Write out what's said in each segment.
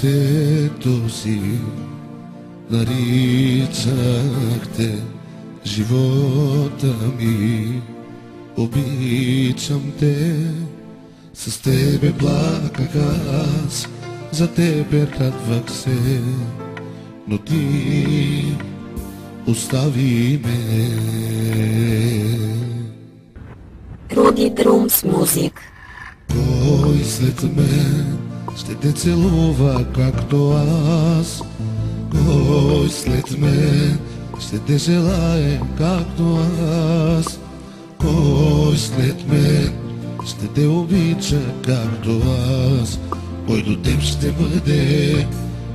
сърцето си наричахте живота ми. Обичам те, с тебе плаках аз, за тебе радвах се, но ти остави ме. Руди Друмс Музик. Кой след мен ще те целува както аз? Кой след мен ще те желае както аз? Кой след мен ще те обича както аз? Кой до теб ще бъде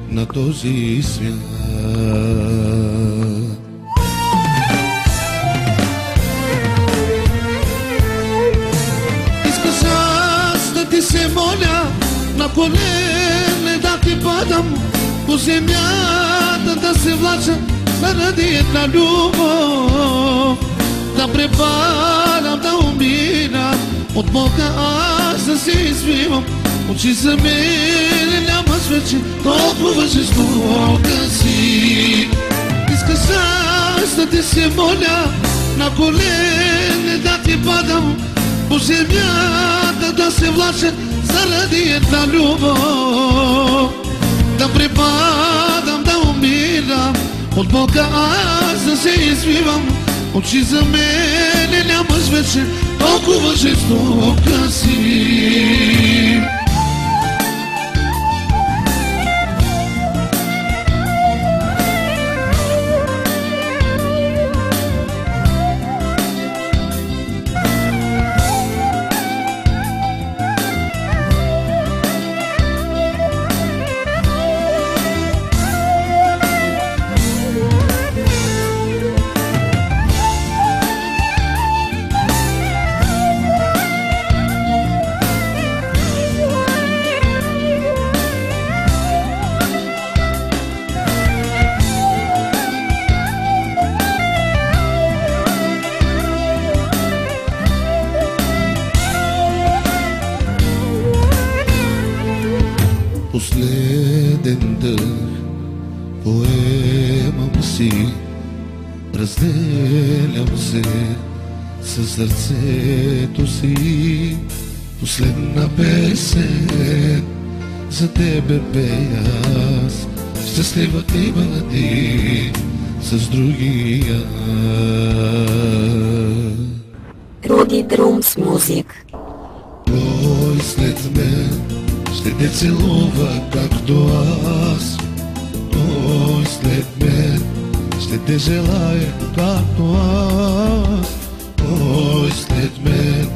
на този свят? Искаш аз да ти се моля, на колене да ти падам, по земята да се влача заради една любов. Да препадам, да умира, от Бога аз да се извивам. Очи за мен нямаш вече, толкова жестока си. Искаш аз да ти се моля, на колене да ти падам, по земята да се влача заради една любов. Да препадам, да умирам, от Бога аз да се извивам. Очи за мене нямаш вече, толкова жестока си. Последен дъх поемам си, разделям се със сърцето си. Последна песен за тебе пея аз, щастлива ти бъди с другия. Руди Друмс Музик. Кой след мен ще те целува както аз? Кой след мен ще те желая както аз? Кой след мен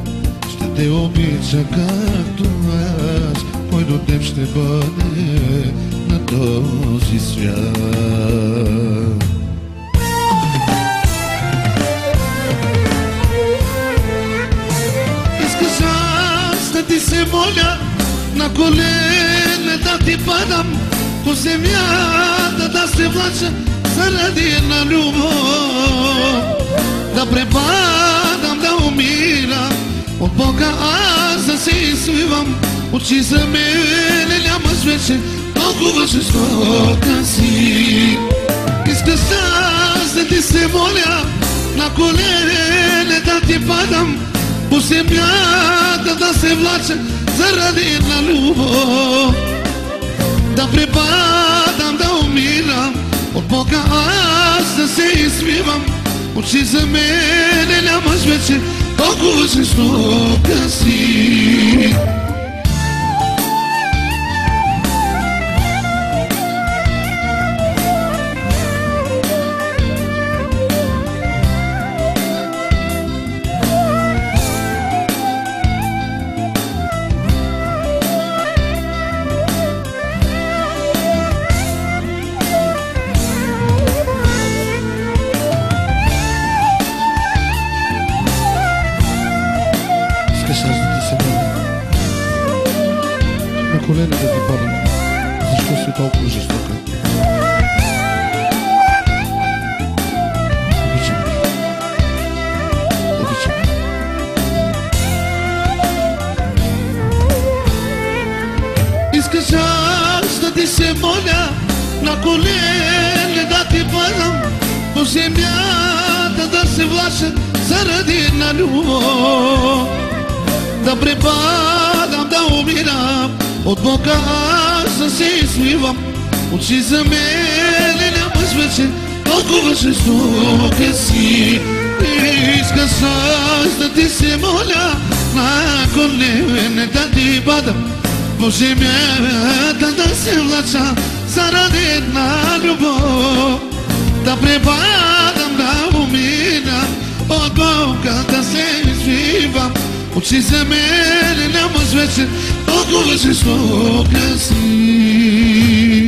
ще те обича както аз? Кой до теб ще бъде на този свят? Искаш аз да ти се моля, на колене да ти падам, по земята да се влача заради една любов. Да препадам, да умира, от Бога аз да се извивам. Очи за мене нямаш вече, толкова жестока си. Искаш аз да ти се моля, на колене да ти падам, по земята да се влача заради една любов. Да препадам, да умирам, от Бога аз да се извивам. Очи за мене нямаш вече, толкова жестока си. На колене да ти падам, защо си толкова жестока? Обичам те. Обичам те. Искаш аз да ти се на колене да ти падам, по земята да се влача заради една любов. Да препадам, да умирам, от Бога аз да се извивам. Очи за мене нямаш вече, толкова жестока си. Искам аз да ти се моля, на колене да ти падам, по земята да се влача заради една любов. Да препадам, да умирам, от Бога да се извивам. Очи за мене нямаш вече, толкова жестока си.